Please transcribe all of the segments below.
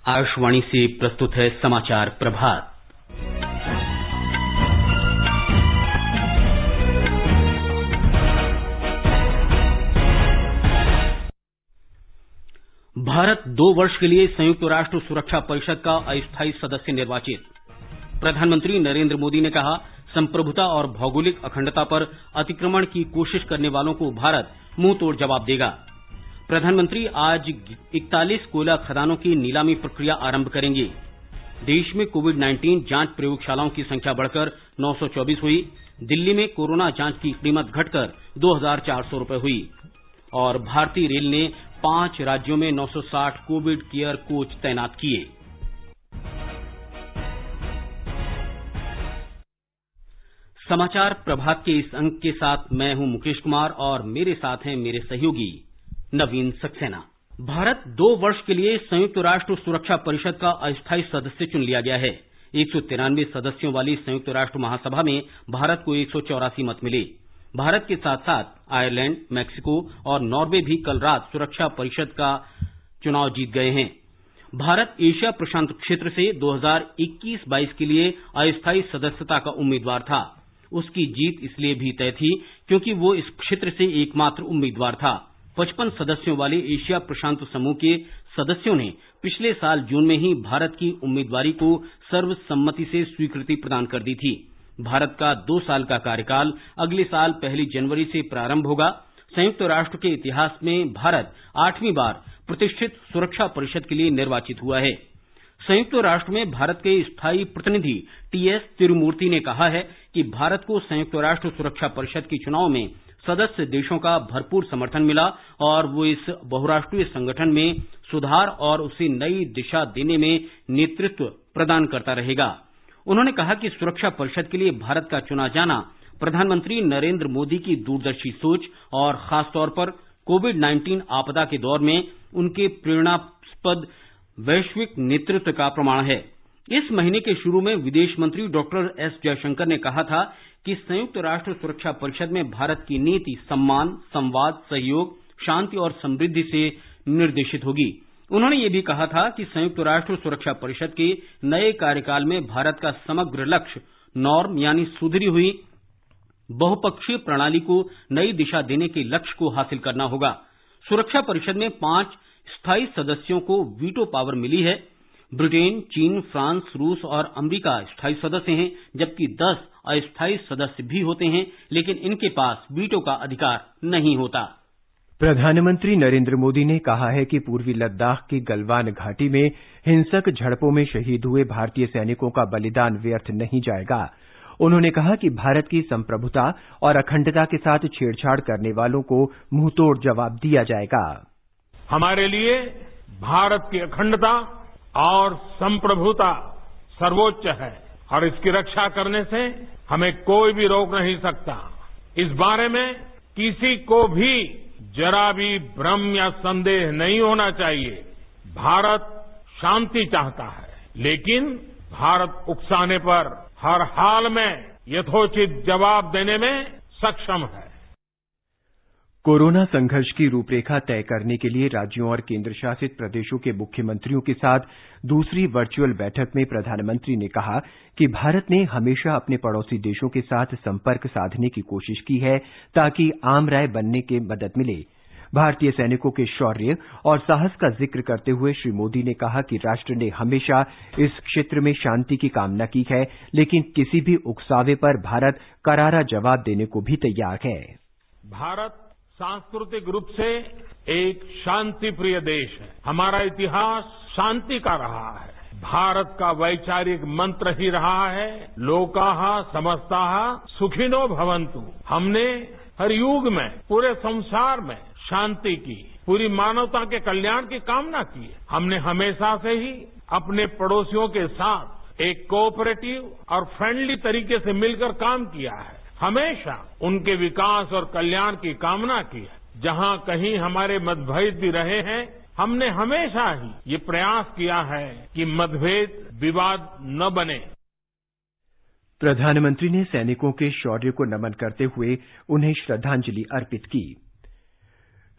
आकाशवाणी से प्रस्तुत है समाचार प्रभात। भारत 2 वर्ष के लिए संयुक्त राष्ट्र सुरक्षा परिषद का अस्थायी सदस्य निर्वाचित। प्रधानमंत्री नरेंद्र मोदी ने कहा, संप्रभुता और भौगोलिक अखंडता पर अतिक्रमण की कोशिश करने वालों को भारत मुंह तोड़ जवाब देगा। प्रधानमंत्री आज 41 कोयला खदानों की नीलामी प्रक्रिया आरंभ करेंगे। देश में कोविड-19 जांच प्रयोगशालाओं की संख्या बढ़कर 924 हुई। दिल्ली में कोरोना जांच की कीमत घटकर 2,400 रुपए हुई। और भारतीय रेल ने 5 राज्यों में 960 कोविड केयर कोच तैनात किए। समाचार प्रभात के इस अंक के साथ मैं हूं मुकेश कुमार और मेरे साथ हैं मेरे सहयोगी नवीन सक्सेना। भारत 2 वर्ष के लिए संयुक्त राष्ट्र सुरक्षा परिषद का अस्थायी सदस्य चुन लिया गया है। 193 सदस्यों वाली संयुक्त राष्ट्र महासभा में भारत को 184 मत मिले। भारत के साथ साथ आयरलैंड, मैक्सिको और नॉर्वे भी कल रात सुरक्षा परिषद का चुनाव जीत गए हैं। भारत एशिया प्रशांत क्षेत्र से 2021-22 के लिए अस्थायी सदस्यता का उम्मीदवार था। उसकी जीत इसलिए भी तय थी क्योंकि वो इस क्षेत्र से एकमात्र उम्मीदवार था। 55 सदस्यों वाले एशिया प्रशांत समूह के सदस्यों ने पिछले साल जून में ही भारत की उम्मीदवारी को सर्वसम्मति से स्वीकृति प्रदान कर दी थी। भारत का 2 साल का कार्यकाल अगले साल 1 जनवरी से प्रारंभ होगा। संयुक्त राष्ट्र के इतिहास में भारत 8वीं बार प्रतिष्ठित सुरक्षा परिषद के लिए निर्वाचित हुआ है। संयुक्त राष्ट्र में भारत के स्थायी प्रतिनिधि टीएस तिरुमूर्ति ने कहा है कि भारत को संयुक्त राष्ट्र सुरक्षा परिषद के चुनाव में सदस्य देशों का भरपूर समर्थन मिला और वो इस बहुराष्ट्रीय संगठन में सुधार और उसे नई दिशा देने में नेतृत्व प्रदान करता रहेगा। उन्होंने कहा कि सुरक्षा परिषद के लिए भारत का चुना जाना प्रधानमंत्री नरेंद्र मोदी की दूरदर्शी सोच और खासतौर पर कोविड-19 आपदा के दौर में उनके प्रेरणास्पद वैश्विक नेतृत्व का प्रमाण है। इस महीने के शुरू में विदेश मंत्री डॉक्टर एस जयशंकर ने कहा था कि संयुक्त राष्ट्र सुरक्षा परिषद में भारत की नीति सम्मान, संवाद, सहयोग, शांति और समृद्धि से निर्देशित होगी। उन्होंने ये भी कहा था कि संयुक्त राष्ट्र सुरक्षा परिषद के नए कार्यकाल में भारत का समग्र लक्ष्य नॉर्म यानी सुधरी हुई बहुपक्षीय प्रणाली को नई दिशा देने के लक्ष्य को हासिल करना होगा। सुरक्षा परिषद में 5 स्थायी सदस्यों को वीटो पावर मिली है। ब्रिटेन, चीन, फ्रांस, रूस और अमेरिका स्थायी सदस्य हैं, जबकि 10 अस्थायी सदस्य भी होते हैं, लेकिन इनके पास वीटो का अधिकार नहीं होता। प्रधानमंत्री नरेंद्र मोदी ने कहा है कि पूर्वी लद्दाख की गलवान घाटी में हिंसक झड़पों में शहीद हुए भारतीय सैनिकों का बलिदान व्यर्थ नहीं जाएगा। उन्होंने कहा कि भारत की संप्रभुता और अखंडता के साथ छेड़छाड़ करने वालों को मुंहतोड़ जवाब दिया जाएगा। हमारे लिए भारत की अखंडता और संप्रभुता सर्वोच्च है और इसकी रक्षा करने से हमें कोई भी रोक नहीं सकता। इस बारे में किसी को भी जरा भी भ्रम या संदेह नहीं होना चाहिए। भारत शांति चाहता है, लेकिन भारत उकसाने पर हर हाल में यथोचित जवाब देने में सक्षम है। कोरोना संघर्ष की रूपरेखा तय करने के लिए राज्यों और केंद्र शासित प्रदेशों के मुख्यमंत्रियों के साथ दूसरी वर्चुअल बैठक में प्रधानमंत्री ने कहा कि भारत ने हमेशा अपने पड़ोसी देशों के साथ संपर्क साधने की कोशिश की है ताकि आम राय बनने की मदद मिले। भारतीय सैनिकों के शौर्य और साहस का जिक्र करते हुए श्री मोदी ने कहा कि राष्ट्र ने हमेशा इस क्षेत्र में शांति की कामना की है, लेकिन किसी भी उकसावे पर भारत करारा जवाब देने को भी तैयार है। भारत सांस्कृतिक रूप से एक शांति प्रिय देश है। हमारा इतिहास शांति का रहा है। भारत का वैचारिक मंत्र ही रहा है, लोकाः समस्ताः सुखिनो भवन्तु। हमने हर युग में पूरे संसार में शांति की, पूरी मानवता के कल्याण की कामना की है। हमने हमेशा से ही अपने पड़ोसियों के साथ एक कोऑपरेटिव और फ्रेंडली तरीके से मिलकर काम किया है। हमेशा उनके विकास और कल्याण की कामना की है। जहां कहीं हमारे मतभेद भी रहे हैं, हमने हमेशा ही ये प्रयास किया है कि मतभेद विवाद न बने। प्रधानमंत्री ने सैनिकों के शौर्य को नमन करते हुए उन्हें श्रद्धांजलि अर्पित की।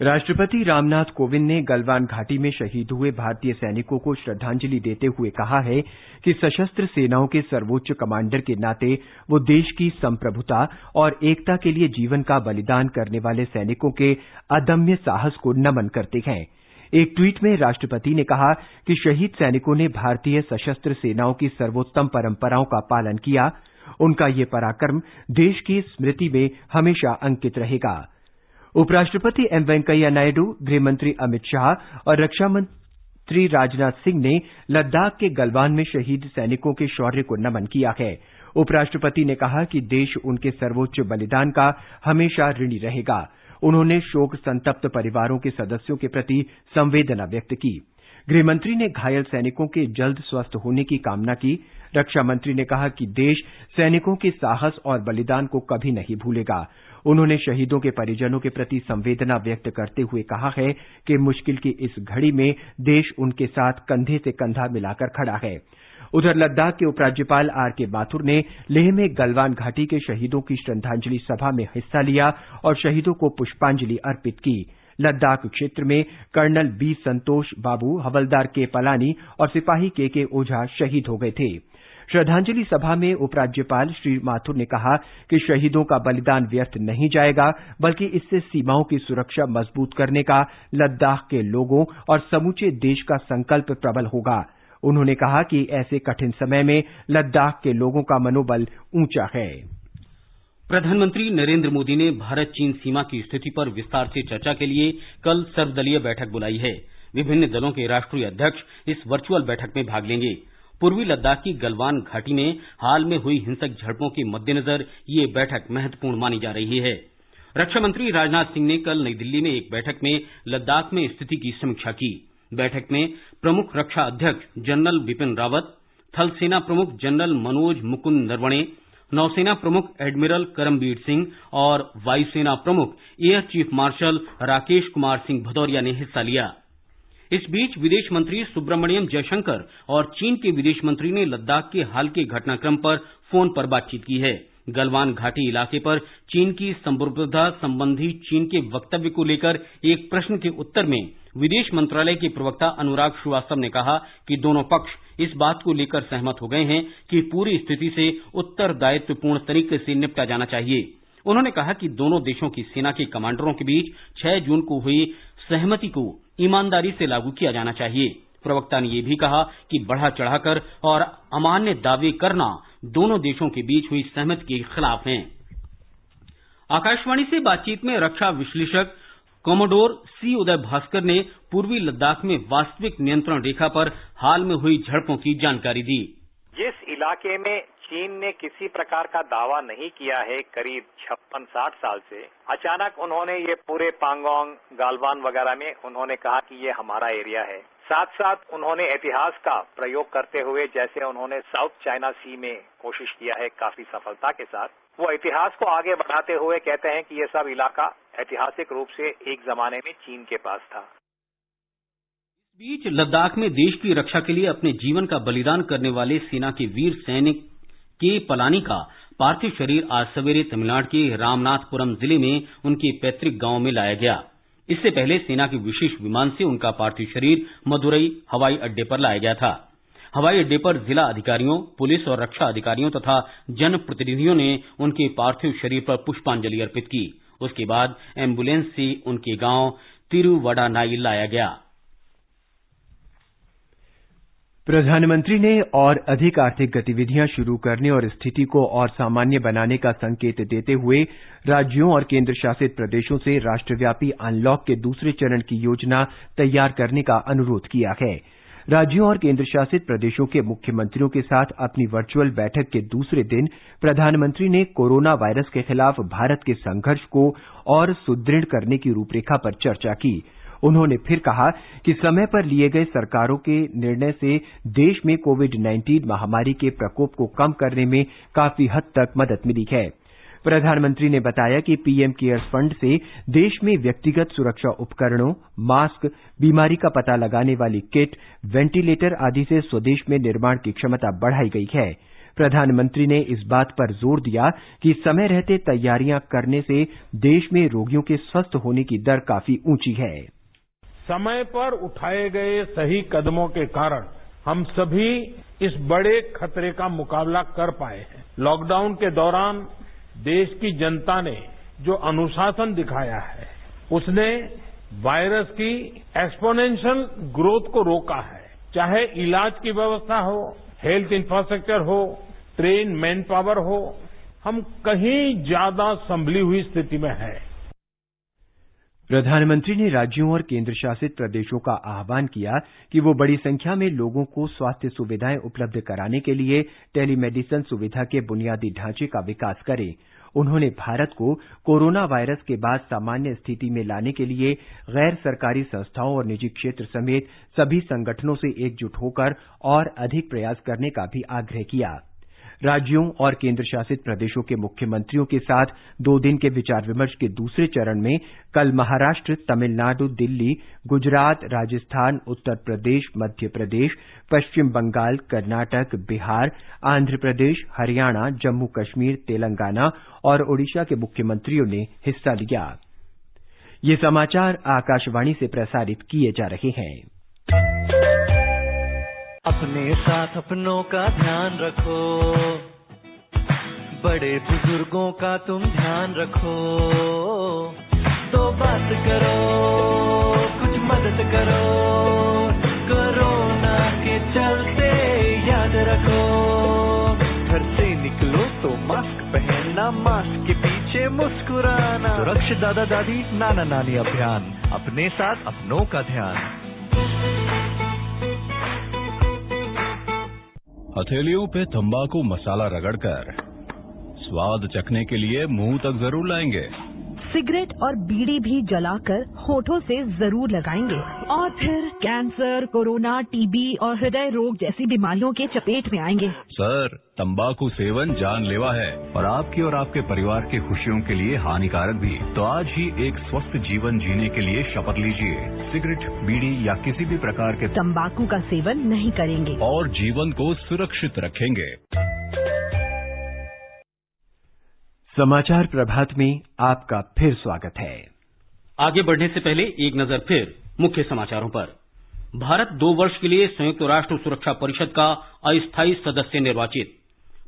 राष्ट्रपति रामनाथ कोविंद ने गलवान घाटी में शहीद हुए भारतीय सैनिकों को श्रद्धांजलि देते हुए कहा है कि सशस्त्र सेनाओं के सर्वोच्च कमांडर के नाते वो देश की संप्रभुता और एकता के लिए जीवन का बलिदान करने वाले सैनिकों के अदम्य साहस को नमन करते हैं। एक ट्वीट में राष्ट्रपति ने कहा कि शहीद सैनिकों ने भारतीय सशस्त्र सेनाओं की सर्वोत्तम परंपराओं का पालन किया। उनका ये पराक्रम देश की स्मृति में हमेशा अंकित रहेगा। उपराष्ट्रपति एम वेंकैया नायडू, गृहमंत्री अमित शाह और रक्षा मंत्री राजनाथ सिंह ने लद्दाख के गलवान में शहीद सैनिकों के शौर्य को नमन किया है। उपराष्ट्रपति ने कहा कि देश उनके सर्वोच्च बलिदान का हमेशा ऋणी रहेगा। उन्होंने शोक संतप्त परिवारों के सदस्यों के प्रति संवेदना व्यक्त की। गृहमंत्री ने घायल सैनिकों के जल्द स्वस्थ होने की कामना की। रक्षा मंत्री ने कहा कि देश सैनिकों के साहस और बलिदान को कभी नहीं भूलेगा। उन्होंने शहीदों के परिजनों के प्रति संवेदना व्यक्त करते हुए कहा है कि मुश्किल की इस घड़ी में देश उनके साथ कंधे से कंधा मिलाकर खड़ा है। उधर लद्दाख के उपराज्यपाल आर.के. माथुर ने लेह में गलवान घाटी के शहीदों की श्रद्धांजलि सभा में हिस्सा लिया और शहीदों को पुष्पांजलि अर्पित की। लद्दाख क्षेत्र में कर्नल बी संतोष बाबू, हवलदार के पलानी और सिपाही के ओझा शहीद हो गए थे। श्रद्धांजलि सभा में उपराज्यपाल श्री माथुर ने कहा कि शहीदों का बलिदान व्यर्थ नहीं जाएगा, बल्कि इससे सीमाओं की सुरक्षा मजबूत करने का लद्दाख के लोगों और समूचे देश का संकल्प प्रबल होगा। उन्होंने कहा कि ऐसे कठिन समय में लद्दाख के लोगों का मनोबल ऊंचा है। प्रधानमंत्री नरेंद्र मोदी ने भारत चीन सीमा की स्थिति पर विस्तार से चर्चा के लिए कल सर्वदलीय बैठक बुलाई है। विभिन्न दलों के राष्ट्रीय अध्यक्ष इस वर्चुअल बैठक में भाग लेंगे। पूर्वी लद्दाख की गलवान घाटी में हाल में हुई हिंसक झड़पों के मद्देनजर ये बैठक महत्वपूर्ण मानी जा रही है। रक्षा मंत्री राजनाथ सिंह ने कल नई दिल्ली में एक बैठक में लद्दाख में स्थिति की समीक्षा की। बैठक में प्रमुख रक्षा अध्यक्ष जनरल बिपिन रावत, थल सेना प्रमुख जनरल मनोज मुकुंद नरवणे, नौसेना प्रमुख एडमिरल करमबीर सिंह और वायुसेना प्रमुख air chief marshal Rakesh Kumar Singh Bhadauria ने हिस्सा लिया। इस बीच विदेश मंत्री सुब्रमण्यम जयशंकर और चीन के विदेश मंत्री ने लद्दाख के हाल के घटनाक्रम पर फोन पर बातचीत की है। गलवान घाटी इलाके पर चीन की संप्रभुता संबंधी चीन के वक्तव्य को लेकर एक प्रश्न के उत्तर में विदेश मंत्रालय के प्रवक्ता अनुराग श्रीवास्तव ने कहा कि दोनों पक्ष इस बात को लेकर सहमत हो गए हैं कि पूरी स्थिति से उत्तरदायित्वपूर्ण तरीके से निपटा जाना चाहिए। उन्होंने कहा कि दोनों देशों की सेना के कमांडरों के बीच 6 जून को हुई सहमति को ईमानदारी से लागू किया जाना चाहिए। प्रवक्ता ने यह भी कहा कि बढ़ा चढ़ाकर और अमान्य दावे करना दोनों देशों के बीच हुई सहमति के खिलाफ है। आकाशवाणी से बातचीत में रक्षा विश्लेषक कमोडोर सी उदय भास्कर ने पूर्वी लद्दाख में वास्तविक नियंत्रण रेखा पर हाल में हुई झड़पों की जानकारी दी। जिस इलाके में चीन ने किसी प्रकार का दावा नहीं किया है करीब 56-60 साल से, अचानक उन्होंने ये पूरे पांगोंग, गालवान वगैरह में उन्होंने कहा कि ये हमारा एरिया है। साथ साथ उन्होंने इतिहास का प्रयोग करते हुए, जैसे उन्होंने साउथ चाइना सी में कोशिश किया है काफी सफलता के साथ, वो इतिहास को आगे बढ़ाते हुए कहते हैं कि ये सब इलाका ऐतिहासिक रूप से एक जमाने में चीन के पास था। इस बीच लद्दाख में देश की रक्षा के लिए अपने जीवन का बलिदान करने वाले सेना के वीर सैनिक के पलानी का पार्थिव शरीर आज सवेरे तमिलनाडु के रामनाथपुरम जिले में उनके पैतृक गांव में लाया गया। इससे पहले सेना के विशेष विमान से उनका पार्थिव शरीर मदुरई हवाई अड्डे पर लाया गया था। हवाई अड्डे पर जिला अधिकारियों, पुलिस और रक्षा अधिकारियों तथा जनप्रतिनिधियों ने उनके पार्थिव शरीर पर पुष्पांजलि अर्पित की। उसके बाद एम्बुलेंस से उनके गांव तिरुवडानाई लाया गया। प्रधानमंत्री ने और अधिक आर्थिक गतिविधियां शुरू करने और स्थिति को और सामान्य बनाने का संकेत देते हुए राज्यों और केंद्र शासित प्रदेशों से राष्ट्रव्यापी अनलॉक के दूसरे चरण की योजना तैयार करने का अनुरोध किया है। राज्यों और केंद्र शासित प्रदेशों के मुख्यमंत्रियों के साथ अपनी वर्चुअल बैठक के दूसरे दिन प्रधानमंत्री ने कोरोना वायरस के खिलाफ भारत के संघर्ष को और सुदृढ़ करने की रूपरेखा पर चर्चा की। उन्होंने फिर कहा कि समय पर लिए गए सरकारों के निर्णय से देश में कोविड-19 महामारी के प्रकोप को कम करने में काफी हद तक मदद मिली है। प्रधानमंत्री ने बताया कि पीएम केयर्स फंड से देश में व्यक्तिगत सुरक्षा उपकरणों, मास्क, बीमारी का पता लगाने वाली किट, वेंटिलेटर आदि से स्वदेश में निर्माण की क्षमता बढ़ाई गई है। प्रधानमंत्री ने इस बात पर जोर दिया कि समय रहते तैयारियां करने से देश में रोगियों के स्वस्थ होने की दर काफी ऊंची है। समय पर उठाए गए सही कदमों के कारण हम सभी इस बड़े खतरे का मुकाबला कर पाए हैं। लॉकडाउन के दौरान देश की जनता ने जो अनुशासन दिखाया है, उसने वायरस की एक्सपोनेंशियल ग्रोथ को रोका है। चाहे इलाज की व्यवस्था हो, हेल्थ इंफ्रास्ट्रक्चर हो, ट्रेन मैन पावर हो, हम कहीं ज्यादा संभली हुई स्थिति में हैं। प्रधानमंत्री ने राज्यों और केंद्र शासित प्रदेशों का आह्वान किया कि वो बड़ी संख्या में लोगों को स्वास्थ्य सुविधाएं उपलब्ध कराने के लिए टेलीमेडिसिन सुविधा के बुनियादी ढांचे का विकास करें। उन्होंने भारत को कोरोना वायरस के बाद सामान्य स्थिति में लाने के लिए गैर सरकारी संस्थाओं और निजी क्षेत्र समेत सभी संगठनों से एकजुट होकर और अधिक प्रयास करने का भी आग्रह किया। राज्यों और केंद्र शासित प्रदेशों के मुख्यमंत्रियों के साथ 2 दिन के विचार विमर्श के दूसरे चरण में कल महाराष्ट्र, तमिलनाडु, दिल्ली, गुजरात, राजस्थान, उत्तर प्रदेश, मध्य प्रदेश, पश्चिम बंगाल, कर्नाटक, बिहार, आंध्र प्रदेश, हरियाणा, जम्मू कश्मीर, तेलंगाना और ओडिशा के मुख्यमंत्रियों ने हिस्सा लिया। ये समाचार आकाशवाणी से प्रसारित किए जा रहे हैं। अपने साथ अपनों का ध्यान रखो, बड़े बुजुर्गों का तुम ध्यान रखो, तो बात करो, कुछ मदद करो, कोरोना के चलते याद रखो, घर से निकलो तो मास्क पहनना, मास्क के पीछे मुस्कुराना, सुरक्षित दादा दादी नाना नानी अभियान, अपने साथ अपनों का ध्यान। हथेलियों पे तंबाकू मसाला रगड़कर स्वाद चखने के लिए मुंह तक जरूर लाएंगे। सिगरेट और बीड़ी भी जलाकर होठों से जरूर लगाएंगे और फिर कैंसर, कोरोना, टीबी और हृदय रोग जैसी बीमारियों के चपेट में आएंगे। सर, तंबाकू सेवन जानलेवा है और आपकी और आपके परिवार की खुशियों के लिए हानिकारक भी। तो आज ही एक स्वस्थ जीवन जीने के लिए शपथ लीजिए। सिगरेट, बीड़ी या किसी भी प्रकार के तंबाकू का सेवन नहीं करेंगे और जीवन को सुरक्षित रखेंगे। समाचार प्रभात में आपका फिर स्वागत है। आगे बढ़ने से पहले एक नजर फिर मुख्य समाचारों पर। भारत 2 वर्ष के लिए संयुक्त राष्ट्र सुरक्षा परिषद का अस्थायी सदस्य निर्वाचित।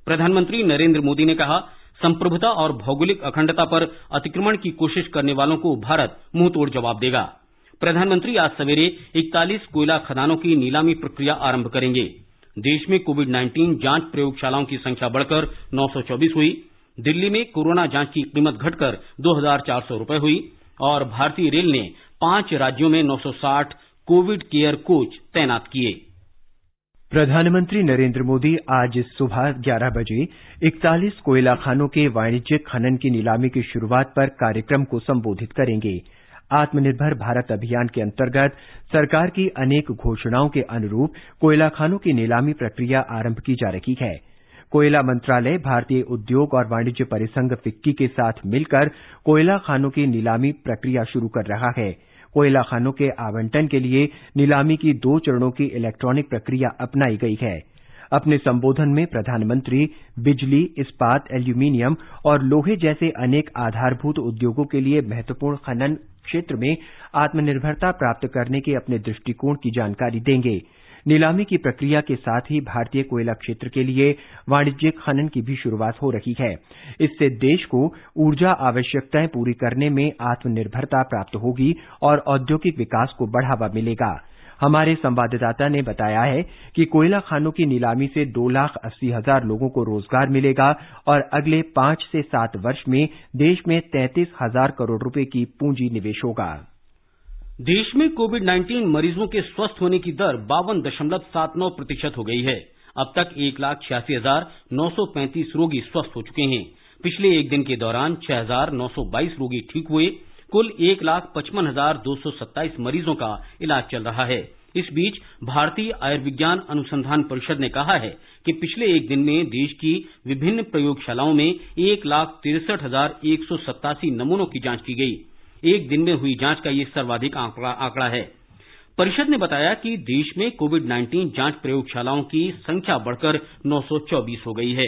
प्रधानमंत्री नरेंद्र मोदी ने कहा, संप्रभुता और भौगोलिक अखंडता पर अतिक्रमण की कोशिश करने वालों को भारत मुंहतोड़ जवाब देगा। प्रधानमंत्री आज सवेरे 41 कोयला खदानों की नीलामी प्रक्रिया आरंभ करेंगे। देश में कोविड-19 जांच प्रयोगशालाओं की संख्या बढ़कर 924 हुई। दिल्ली में कोरोना जांच की कीमत घटकर 2,400 रुपए हुई और भारतीय रेल ने 5 राज्यों में 960 कोविड केयर कोच तैनात किए। प्रधानमंत्री नरेंद्र मोदी आज सुबह 11 बजे 41 कोयला खानों के वाणिज्यिक खनन की नीलामी की शुरुआत पर कार्यक्रम को संबोधित करेंगे। आत्मनिर्भर भारत अभियान के अंतर्गत सरकार की अनेक घोषणाओं के अनुरूप कोयला खानों की नीलामी प्रक्रिया आरंभ की जा रही है। कोयला मंत्रालय भारतीय उद्योग और वाणिज्य परिसंघ फिक्की के साथ मिलकर कोयला खानों की नीलामी प्रक्रिया शुरू कर रहा है। कोयला खानों के आवंटन के लिए नीलामी की 2 चरणों की इलेक्ट्रॉनिक प्रक्रिया अपनाई गई है। अपने संबोधन में प्रधानमंत्री बिजली, इस्पात, एल्यूमीनियम और लोहे जैसे अनेक आधारभूत उद्योगों के लिए महत्वपूर्ण खनन क्षेत्र में आत्मनिर्भरता प्राप्त करने के अपने दृष्टिकोण की जानकारी देंगे। नीलामी की प्रक्रिया के साथ ही भारतीय कोयला क्षेत्र के लिए वाणिज्यिक खनन की भी शुरुआत हो रही है। इससे देश को ऊर्जा आवश्यकताएं पूरी करने में आत्मनिर्भरता प्राप्त होगी और औद्योगिक विकास को बढ़ावा मिलेगा। हमारे संवाददाता ने बताया है कि कोयला खानों की नीलामी से 2,80,000 लोगों को रोजगार मिलेगा और अगले 5 से 7 वर्ष में देश में 33,000 करोड़ रुपए की पूंजी निवेश होगा। देश में कोविड-19 मरीजों के स्वस्थ होने की दर 52.79% हो गई है। अब तक 1,86,935 रोगी स्वस्थ हो चुके हैं। पिछले एक दिन के दौरान 6,922 रोगी ठीक हुए। कुल 1,55,227 मरीजों का इलाज चल रहा है। इस बीच भारतीय आयुर्विज्ञान अनुसंधान परिषद ने कहा है कि पिछले एक दिन में देश की विभिन्न प्रयोगशालाओं में 1,63,187 नमूनों की जांच की गई। एक दिन में हुई जांच का ये सर्वाधिक आंकड़ा है। परिषद ने बताया कि देश में कोविड-19 जांच प्रयोगशालाओं की संख्या बढ़कर 924 हो गई है।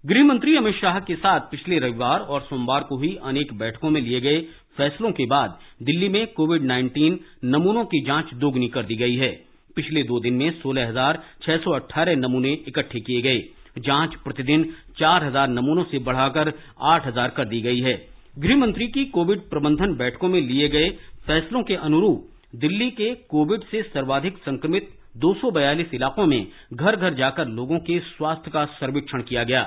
गृह मंत्री अमित शाह के साथ पिछले रविवार और सोमवार को हुई अनेक बैठकों में लिए गए फैसलों के बाद दिल्ली में कोविड-19 नमूनों की जांच दोगुनी कर दी गई है। पिछले 2 दिन में 16,618 नमूने इकट्ठे किए गए। जांच प्रतिदिन 4,000 नमूनों से बढ़ाकर 8,000 कर दी गई है। गृह मंत्री की कोविड प्रबंधन बैठकों में लिए गए फैसलों के अनुरूप दिल्ली के कोविड से सर्वाधिक संक्रमित 242 इलाकों में घर घर जाकर लोगों के स्वास्थ्य का सर्वेक्षण किया गया।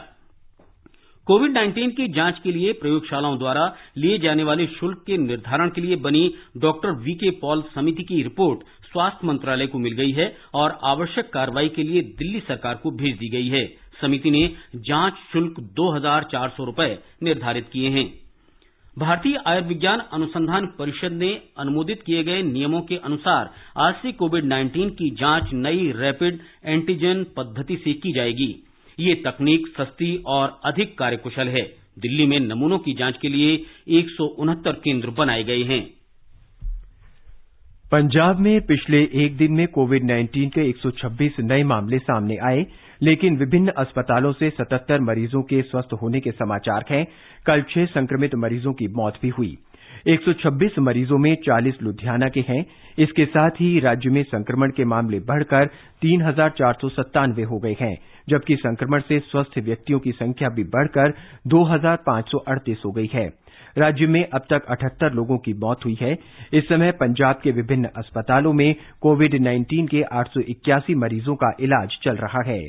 कोविड-19 की जांच के लिए प्रयोगशालाओं द्वारा लिए जाने वाले शुल्क के निर्धारण के लिए बनी डॉक्टर वीके पॉल समिति की रिपोर्ट स्वास्थ्य मंत्रालय को मिल गई है और आवश्यक कार्रवाई के लिए दिल्ली सरकार को भेज दी गई है। समिति ने जांच शुल्क 2,400 रुपए निर्धारित किए हैं। भारतीय आयुर्विज्ञान अनुसंधान परिषद ने अनुमोदित किए गए नियमों के अनुसार आज से कोविड-19 की जांच नई रैपिड एंटीजन पद्धति से की जाएगी। ये तकनीक सस्ती और अधिक कार्यकुशल है। दिल्ली में नमूनों की जांच के लिए 169 केंद्र बनाए गए हैं। पंजाब में पिछले एक दिन में कोविड-19 के 126 नए मामले सामने आए, लेकिन विभिन्न अस्पतालों से 77 मरीजों के स्वस्थ होने के समाचार हैं। कल 6 संक्रमित मरीजों की मौत भी हुई। 126 मरीजों में 40 लुधियाना के हैं। इसके साथ ही राज्य में संक्रमण के मामले बढ़कर 3,497 हो गए हैं, जबकि संक्रमण से स्वस्थ व्यक्तियों की संख्या भी बढ़कर 2,538 हो गई है। राज्य में अब तक 78 लोगों की मौत हुई है। इस समय पंजाब के विभिन्न अस्पतालों में कोविड-19 के 881 मरीजों का इलाज चल रहा है।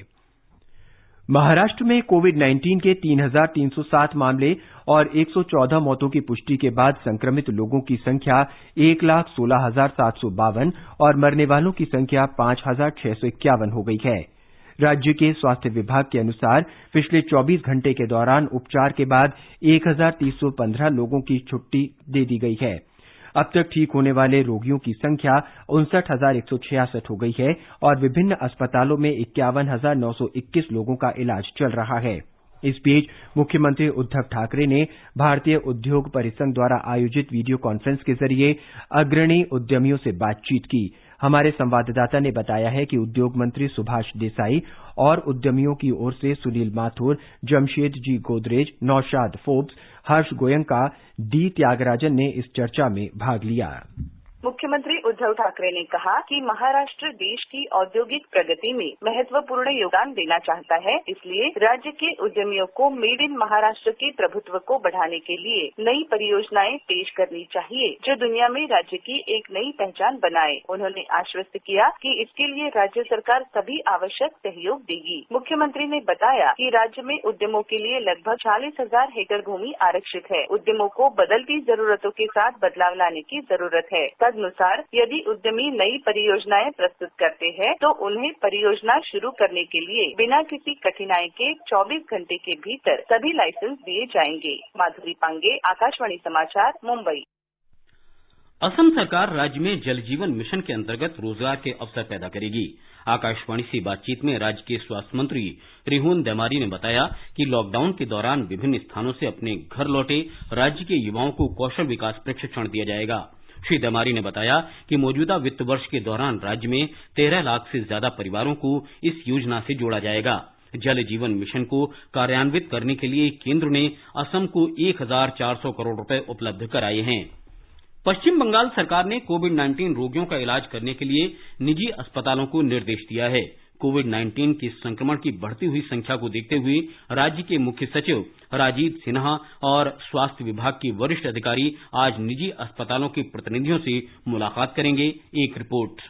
महाराष्ट्र में कोविड-19 के 3,307 मामले और 114 मौतों की पुष्टि के बाद संक्रमित लोगों की संख्या 1,16,752 और मरने वालों की संख्या 5,651 हो गई है। राज्य के स्वास्थ्य विभाग के अनुसार पिछले 24 घंटे के दौरान उपचार के बाद 1,315 लोगों की छुट्टी दे दी गई है। अब तक ठीक होने वाले रोगियों की संख्या 59,166 हो गई है और विभिन्न अस्पतालों में 51,921 लोगों का इलाज चल रहा है। इस बीच मुख्यमंत्री उद्धव ठाकरे ने भारतीय उद्योग परिसंघ द्वारा आयोजित वीडियो कॉन्फ्रेंस के जरिए अग्रणी उद्यमियों से बातचीत की। हमारे संवाददाता ने बताया है कि उद्योग मंत्री सुभाष देसाई और उद्यमियों की ओर से सुनील माथुर, जमशेदजी गोदरेज, नौशाद फोर्ब्स, हर्ष गोयंका, डी त्यागराजन ने इस चर्चा में भाग लिया। मुख्यमंत्री उद्धव ठाकरे ने कहा कि महाराष्ट्र देश की औद्योगिक प्रगति में महत्वपूर्ण योगदान देना चाहता है, इसलिए राज्य के उद्यमियों को मेड इन महाराष्ट्र के प्रभुत्व को बढ़ाने के लिए नई परियोजनाएं पेश करनी चाहिए, जो दुनिया में राज्य की एक नई पहचान बनाए। उन्होंने आश्वस्त किया कि इसके लिए राज्य सरकार सभी आवश्यक सहयोग देगी। मुख्यमंत्री ने बताया कि राज्य में उद्यमों के लिए लगभग 40,000 हेक्टेयर भूमि आरक्षित है। उद्यमों को बदलती जरूरतों के साथ बदलाव लाने की जरूरत है। तदनुसार यदि उद्यमी नई परियोजनाएं प्रस्तुत करते हैं तो उन्हें परियोजना शुरू करने के लिए बिना किसी कठिनाई के 24 घंटे के भीतर सभी लाइसेंस दिए जाएंगे। माधुरी पांगे, आकाशवाणी समाचार, मुंबई। असम सरकार राज्य में जल जीवन मिशन के अंतर्गत रोजगार के अवसर पैदा करेगी। आकाशवाणी से बातचीत में राज्य के स्वास्थ्य मंत्री रिहोन दैमारी ने बताया कि लॉकडाउन के दौरान विभिन्न स्थानों से अपने घर लौटे राज्य के युवाओं को कौशल विकास प्रशिक्षण दिया जाएगा। श्री दैमारी ने बताया कि मौजूदा वित्त वर्ष के दौरान राज्य में 13 लाख से ज्यादा परिवारों को इस योजना से जोड़ा जाएगा। जल जीवन मिशन को कार्यान्वित करने के लिए केंद्र ने असम को 1,400 करोड़ रुपए उपलब्ध कराए हैं। पश्चिम बंगाल सरकार ने कोविड-19 रोगियों का इलाज करने के लिए निजी अस्पतालों को निर्देश दिया है। कोविड-19 के संक्रमण की बढ़ती हुई संख्या को देखते हुए राज्य के मुख्य सचिव राजीव सिन्हा और स्वास्थ्य विभाग के वरिष्ठ अधिकारी आज निजी अस्पतालों के प्रतिनिधियों से मुलाकात करेंगे। एक रिपोर्ट।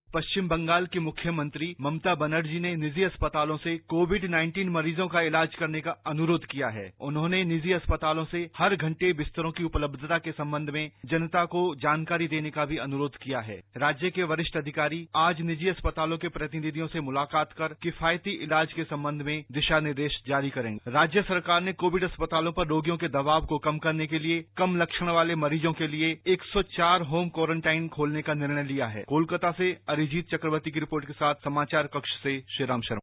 पश्चिम बंगाल की मुख्यमंत्री ममता बनर्जी ने निजी अस्पतालों से कोविड-19 मरीजों का इलाज करने का अनुरोध किया है। उन्होंने निजी अस्पतालों से हर घंटे बिस्तरों की उपलब्धता के संबंध में जनता को जानकारी देने का भी अनुरोध किया है। राज्य के वरिष्ठ अधिकारी आज निजी अस्पतालों के प्रतिनिधियों से मुलाकात कर किफायती इलाज के संबंध में दिशा निर्देश जारी करेंगे। राज्य सरकार ने कोविड अस्पतालों पर रोगियों के दबाव को कम करने के लिए कम लक्षण वाले मरीजों के लिए 104 होम क्वारंटाइन खोलने का निर्णय लिया है। कोलकाता से अरिजीत चक्रवर्ती की रिपोर्ट के साथ समाचार कक्ष से श्रीराम शर्मा।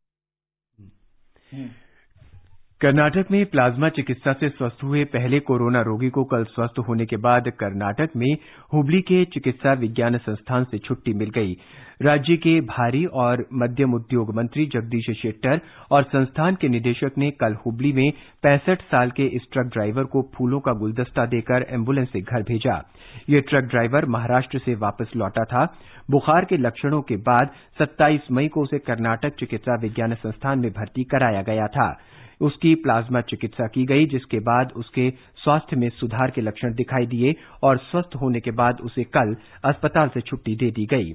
कर्नाटक में प्लाज्मा चिकित्सा से स्वस्थ हुए पहले कोरोना रोगी को कल स्वस्थ होने के बाद कर्नाटक में हुबली के चिकित्सा विज्ञान संस्थान से छुट्टी मिल गई। राज्य के भारी और मध्यम उद्योग मंत्री जगदीश शेट्टर और संस्थान के निदेशक ने कल हुबली में 65 साल के इस ट्रक ड्राइवर को फूलों का गुलदस्ता देकर एम्बुलेंस से घर भेजा। ये ट्रक ड्राइवर महाराष्ट्र से वापस लौटा था। बुखार के लक्षणों के बाद 27 मई को उसे कर्नाटक चिकित्सा विज्ञान संस्थान में भर्ती कराया गया था। उसकी प्लाज्मा चिकित्सा की गई, जिसके बाद उसके स्वास्थ्य में सुधार के लक्षण दिखाई दिए और स्वस्थ होने के बाद उसे कल अस्पताल से छुट्टी दे दी गई।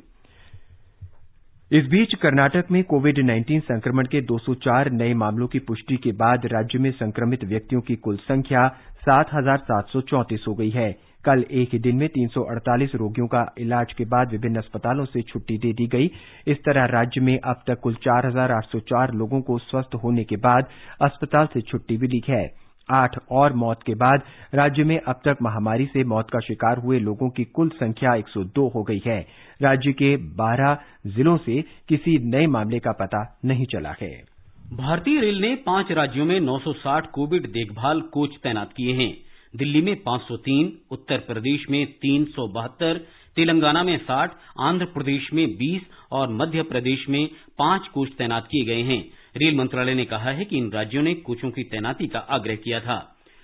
इस बीच कर्नाटक में कोविड-19 संक्रमण के 204 नए मामलों की पुष्टि के बाद राज्य में संक्रमित व्यक्तियों की कुल संख्या 7,734 हो गई है। कल एक ही दिन में 348 रोगियों का इलाज के बाद विभिन्न अस्पतालों से छुट्टी दे दी गई। इस तरह राज्य में अब तक कुल 4,804 लोगों को स्वस्थ होने के बाद अस्पताल से छुट्टी मिली है। 8 और मौत के बाद राज्य में अब तक महामारी से मौत का शिकार हुए लोगों की कुल संख्या 102 हो गई है। राज्य के 12 जिलों से किसी नए मामले का पता नहीं चला है। भारतीय रेल ने 5 राज्यों में 960 कोविड देखभाल कोच तैनात किए हैं। दिल्ली में 503, उत्तर प्रदेश में 372, तेलंगाना में 60, आंध्र प्रदेश में 20 और मध्य प्रदेश में 5 कोच तैनात किए गए हैं। रेल मंत्रालय ने कहा है कि इन राज्यों ने कोचों की तैनाती का आग्रह किया था।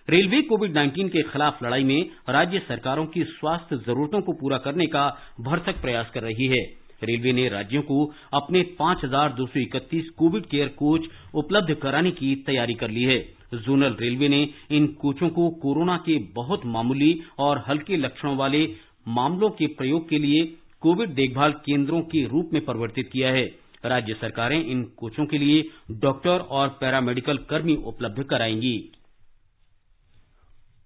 रेलवे कोविड-19 के खिलाफ लड़ाई में राज्य सरकारों की स्वास्थ्य जरूरतों को पूरा करने का भरसक प्रयास कर रही है। रेलवे ने राज्यों को अपने 5,231 कोविड केयर कोच उपलब्ध कराने की तैयारी कर ली है। जोनल रेलवे ने इन कोचों को कोरोना के बहुत मामूली और हल्के लक्षणों वाले मामलों के प्रयोग के लिए कोविड देखभाल केंद्रों के रूप में परिवर्तित किया है। राज्य सरकारें इन कोचों के लिए डॉक्टर और पैरामेडिकल कर्मी उपलब्ध कराएंगी।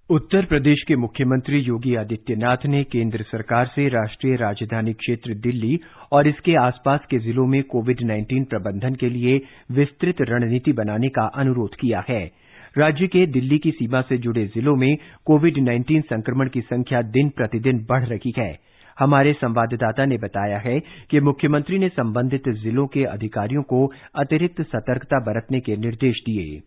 उत्तर प्रदेश के मुख्यमंत्री योगी आदित्यनाथ ने केंद्र सरकार से राष्ट्रीय राजधानी क्षेत्र दिल्ली और इसके आसपास के जिलों में कोविड-19 प्रबंधन के लिए विस्तृत रणनीति बनाने का अनुरोध किया है। राज्य के दिल्ली की सीमा से जुड़े जिलों में कोविड-19 संक्रमण की संख्या दिन प्रतिदिन बढ़ रही है। हमारे संवाददाता ने बताया है कि मुख्यमंत्री ने संबंधित जिलों के अधिकारियों को अतिरिक्त सतर्कता बरतने के निर्देश दिए।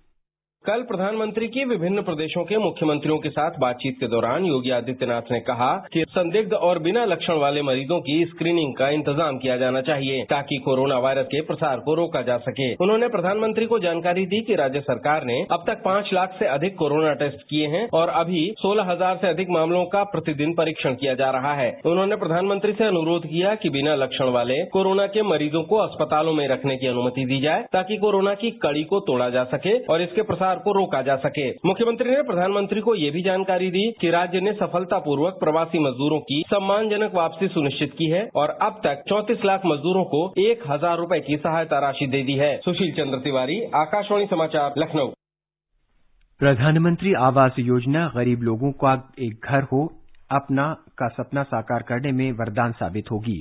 कल प्रधानमंत्री की विभिन्न प्रदेशों के मुख्यमंत्रियों के साथ बातचीत के दौरान योगी आदित्यनाथ ने कहा कि संदिग्ध और बिना लक्षण वाले मरीजों की स्क्रीनिंग का इंतजाम किया जाना चाहिए ताकि कोरोना वायरस के प्रसार को रोका जा सके। उन्होंने प्रधानमंत्री को जानकारी दी कि राज्य सरकार ने अब तक 5 लाख से अधिक कोरोना टेस्ट किए हैं और अभी 16,000 से अधिक मामलों का प्रतिदिन परीक्षण किया जा रहा है। उन्होंने प्रधानमंत्री से अनुरोध किया कि बिना लक्षण वाले कोरोना के मरीजों को अस्पतालों में रखने की अनुमति दी जाए ताकि कोरोना की कड़ी को तोड़ा जा सके और इसके प्रसार को रोका जा सके। मुख्यमंत्री ने प्रधानमंत्री को यह भी जानकारी दी कि राज्य ने सफलतापूर्वक प्रवासी मजदूरों की सम्मानजनक वापसी सुनिश्चित की है और अब तक 34 लाख मजदूरों को 1,000 रुपए की सहायता राशि दे दी है। सुशील चंद्र तिवारी, आकाशवाणी समाचार, लखनऊ। प्रधानमंत्री आवास योजना गरीब लोगों का एक घर हो अपना का सपना साकार करने में वरदान साबित होगी।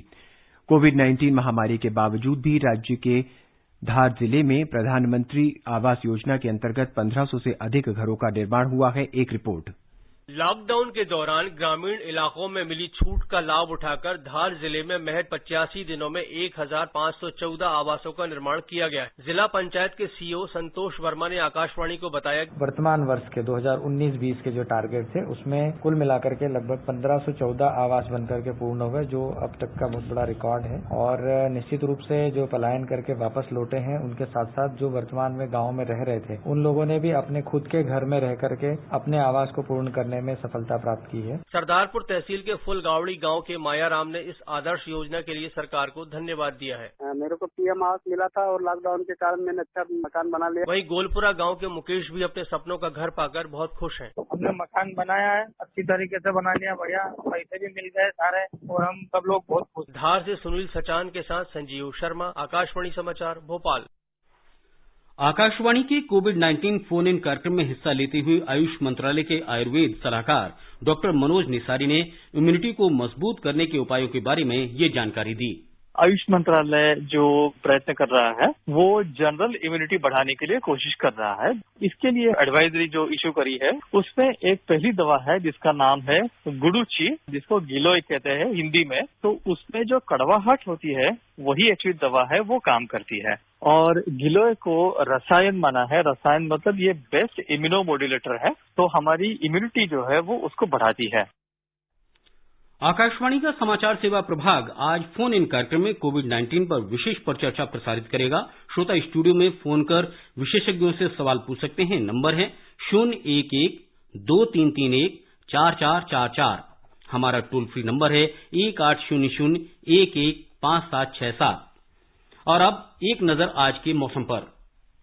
कोविड-19 महामारी के बावजूद भी राज्य के धार जिले में प्रधानमंत्री आवास योजना के अंतर्गत 1500 से अधिक घरों का निर्माण हुआ है। एक रिपोर्ट। लॉकडाउन के दौरान ग्रामीण इलाकों में मिली छूट का लाभ उठाकर धार जिले में महज 85 दिनों में 1,514 आवासों का निर्माण किया गया है। जिला पंचायत के सीईओ संतोष वर्मा ने आकाशवाणी को बताया, वर्तमान वर्ष के 2019-20 के जो टारगेट थे उसमें कुल मिलाकर के लगभग 1514 आवास बनकर के पूर्ण हो गए, जो अब तक का बहुत बड़ा रिकॉर्ड है। और निश्चित रूप से जो पलायन करके वापस लौटे हैं उनके साथ साथ जो वर्तमान में गाँव में रह रहे थे उन लोगों ने भी अपने खुद के घर में रह करके अपने आवास को पूर्ण करने में सफलता प्राप्त की है। सरदारपुर तहसील के फुलगावड़ी गांव के मायाराम ने इस आदर्श योजना के लिए सरकार को धन्यवाद दिया है। मेरे को पीएम आवास मिला था और लॉकडाउन के कारण मैंने अच्छा मकान बना लिया। वहीं गोलपुरा गांव के मुकेश भी अपने सपनों का घर पाकर बहुत खुश हैं। हमने मकान बनाया है, अच्छी तरीके से बना लिया, बढ़िया पैसे भी मिल गए सारे और हम सब लोग बहुत खुश। धार से सुनील सचान के साथ संजीव शर्मा, आकाशवाणी समाचार, भोपाल। आकाशवाणी के कोविड-19 फोन इन कार्यक्रम में हिस्सा लेते हुए आयुष मंत्रालय के आयुर्वेद सलाहकार डॉक्टर मनोज निसारी ने इम्यूनिटी को मजबूत करने के उपायों के बारे में ये जानकारी दी। आयुष मंत्रालय जो प्रयत्न कर रहा है वो जनरल इम्यूनिटी बढ़ाने के लिए कोशिश कर रहा है। इसके लिए एडवाइजरी जो इशू करी है उसमें एक पहली दवा है जिसका नाम है गुडुची, जिसको गिलोय कहते हैं हिंदी में। तो उसमें जो कड़वाहट होती है वही एक्चुअली दवा है, वो काम करती है। और गिलोय को रसायन माना है, रसायन मतलब ये बेस्ट इम्यूनोमोड्यूलेटर है, तो हमारी इम्यूनिटी जो है वो उसको बढ़ाती है। आकाशवाणी का समाचार सेवा प्रभाग आज फोन इन कार्यक्रम में कोविड-19 पर विशेष परिचर्चा प्रसारित करेगा। श्रोता स्टूडियो में फोन कर विशेषज्ञों से सवाल पूछ सकते हैं। नंबर है 011-2331-4444। हमारा टोल फ्री नंबर है 1800-11-5767। और अब एक नजर आज के मौसम पर।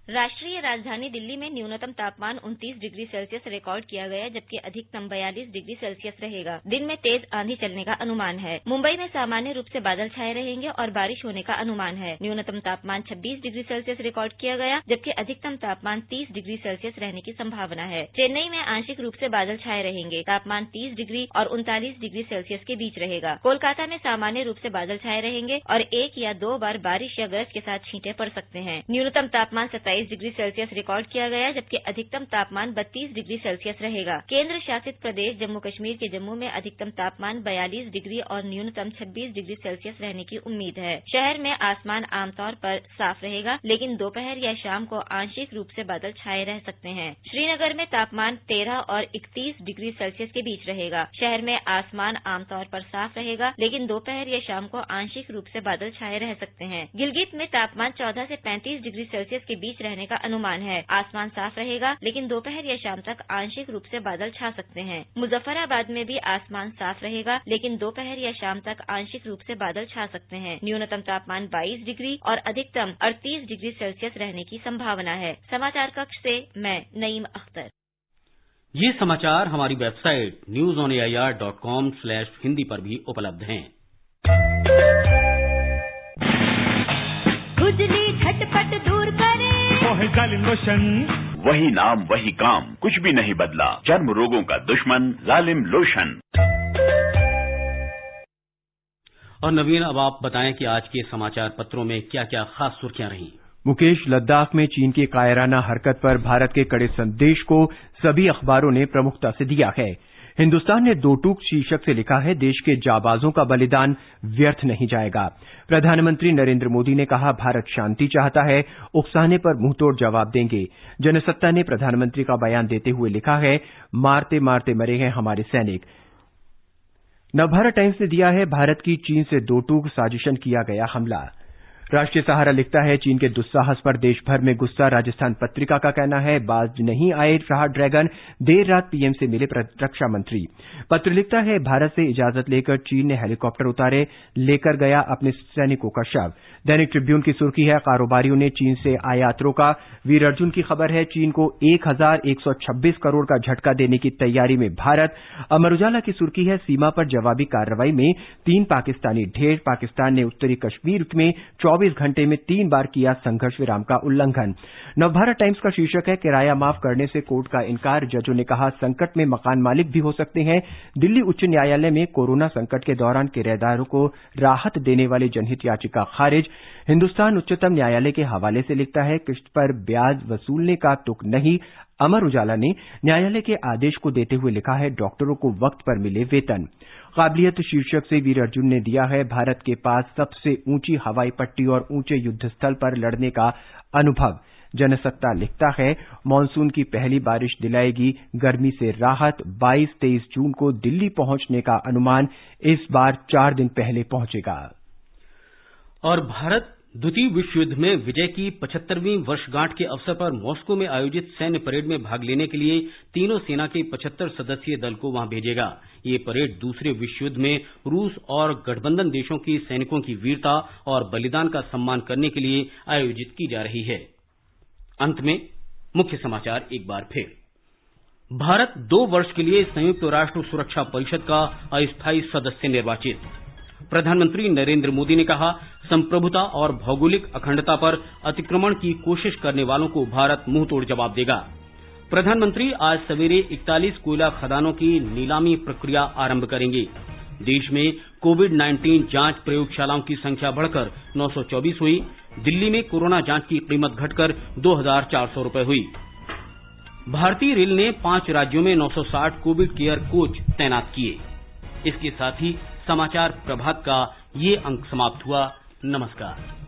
राष्ट्रीय राजधानी दिल्ली में न्यूनतम तापमान 29 डिग्री सेल्सियस रिकॉर्ड किया गया, जबकि अधिकतम 42 डिग्री सेल्सियस रहेगा। दिन में तेज आंधी चलने का अनुमान है। मुंबई में सामान्य रूप से बादल छाए रहेंगे और बारिश होने का अनुमान है। न्यूनतम तापमान 26 डिग्री सेल्सियस रिकॉर्ड किया गया, जबकि अधिकतम तापमान 30 डिग्री सेल्सियस रहने की संभावना है। चेन्नई में आंशिक रूप से बादल छाए रहेंगे। तापमान 30 डिग्री और 39 डिग्री सेल्सियस के बीच रहेगा। कोलकाता में सामान्य रूप से बादल छाए रहेंगे और 1 या 2 बार बारिश या गरज के साथ छींटे पड़ सकते हैं। न्यूनतम तापमान 27 डिग्री सेल्सियस रिकॉर्ड किया गया, जबकि अधिकतम तापमान 32 डिग्री सेल्सियस रहेगा। केंद्र शासित प्रदेश जम्मू कश्मीर के जम्मू में अधिकतम तापमान 42 डिग्री और न्यूनतम 26 डिग्री सेल्सियस रहने की उम्मीद है। शहर में आसमान आमतौर पर साफ रहेगा, लेकिन दोपहर या शाम को आंशिक रूप से बादल छाए रह सकते हैं। श्रीनगर में तापमान 13 और 31 डिग्री सेल्सियस के बीच रहेगा। शहर में आसमान आमतौर पर साफ रहेगा, लेकिन दोपहर या शाम को आंशिक रूप से बादल छाए रह सकते हैं। गिलगित में तापमान 14 से 35 डिग्री सेल्सियस के बीच रहने का अनुमान है। आसमान साफ रहेगा, लेकिन दोपहर या शाम तक आंशिक रूप से बादल छा सकते हैं। मुजफ्फराबाद में भी आसमान साफ रहेगा, लेकिन दोपहर या शाम तक आंशिक रूप से बादल छा सकते हैं। न्यूनतम तापमान 22 डिग्री और अधिकतम 38 डिग्री सेल्सियस रहने की संभावना है। समाचार कक्ष से मैं नईम अख्तर। ये समाचार हमारी वेबसाइट newsonair.com/hindi पर भी उपलब्ध हैं। खुजली झटपट दूर करे जालिम लोशन, वही नाम वही काम, कुछ भी नहीं बदला। चर्म रोगों का दुश्मन जालिम लोशन। और नवीन, अब आप बताएं कि आज के समाचार पत्रों में क्या क्या खास सुर्खियां रहीं। मुकेश, लद्दाख में चीन की कायराना हरकत पर भारत के कड़े संदेश को सभी अखबारों ने प्रमुखता से दिया है। हिंदुस्तान ने 2 टूक शीर्षक से लिखा है, देश के जाबाजों का बलिदान व्यर्थ नहीं जाएगा। प्रधानमंत्री नरेंद्र मोदी ने कहा, भारत शांति चाहता है, उकसाने पर मुंहतोड़ जवाब देंगे। जनसत्ता ने प्रधानमंत्री का बयान देते हुए लिखा है, मारते मारते मरे हैं हमारे सैनिक। नवभारत टाइम्स ने दिया है, भारत की चीन से 2 टूक साजिशन किया गया हमला। राष्ट्रीय सहारा लिखता है, चीन के दुस्साहस पर देश भर में गुस्सा। राजस्थान पत्रिका का कहना है, बाज नहीं आए शाह ड्रैगन, देर रात पीएम से मिले रक्षा मंत्री। पत्र लिखता है, भारत से इजाजत लेकर चीन ने हेलीकॉप्टर उतारे, लेकर गया अपने सैनिकों का शव। दैनिक ट्रिब्यून की सुर्खी है, कारोबारियों ने चीन से आयात रोका। वीर अर्जुन की खबर है, चीन को 1126 करोड़ का झटका देने की तैयारी में भारत। अमर उजाला की सुर्खी है, सीमा पर जवाबी कार्रवाई में 3 पाकिस्तानी ढेर। पाकिस्तान ने उत्तरी कश्मीर में 24 घंटे में 3 बार किया संघर्ष विराम का उल्लंघन। नवभारत टाइम्स का शीर्षक है, किराया माफ करने से कोर्ट का इनकार। जजों ने कहा, संकट में मकान मालिक भी हो सकते हैं। दिल्ली उच्च न्यायालय में कोरोना संकट के दौरान किराएदारों को राहत देने वाली जनहित याचिका खारिज। हिंदुस्तान उच्चतम न्यायालय के हवाले से लिखता है, किस्त पर ब्याज वसूलने का तुक नहीं। अमर उजाला ने न्यायालय के आदेश को देते हुए लिखा है, डॉक्टरों को वक्त पर मिले वेतन। काबिलियत शीर्षक से वीर अर्जुन ने दिया है, भारत के पास सबसे ऊंची हवाई पट्टी और ऊंचे युद्ध स्थल पर लड़ने का अनुभव। जनसत्ता लिखता है, मानसून की पहली बारिश दिलाएगी गर्मी से राहत। 22-23 जून को दिल्ली पहुंचने का अनुमान, इस बार 4 दिन पहले पहुंचेगा। और भारत द्वितीय विश्व युद्ध में विजय की 75वीं वर्षगांठ के अवसर पर मॉस्को में आयोजित सैन्य परेड में भाग लेने के लिए तीनों सेना के 75 सदस्यीय दल को वहां भेजेगा। ये परेड दूसरे विश्व युद्ध में रूस और गठबंधन देशों के सैनिकों की वीरता और बलिदान का सम्मान करने के लिए आयोजित की जा रही है। अंत में मुख्य समाचार एक बार फिर। भारत 2 वर्ष के लिए संयुक्त राष्ट्र सुरक्षा परिषद का अस्थायी सदस्य निर्वाचित। प्रधानमंत्री नरेंद्र मोदी ने कहा, संप्रभुता और भौगोलिक अखंडता पर अतिक्रमण की कोशिश करने वालों को भारत मुंहतोड़ जवाब देगा। प्रधानमंत्री आज सवेरे 41 कोयला खदानों की नीलामी प्रक्रिया आरंभ करेंगे। देश में कोविड-19 जांच प्रयोगशालाओं की संख्या बढ़कर 924 हुई। दिल्ली में कोरोना जांच की कीमत घटकर 2,400 रुपए हुई। भारतीय रेल ने 5 राज्यों में 960 कोविड केयर कोच तैनात किए। इसके साथ ही समाचार प्रभात का ये अंक समाप्त हुआ। नमस्कार।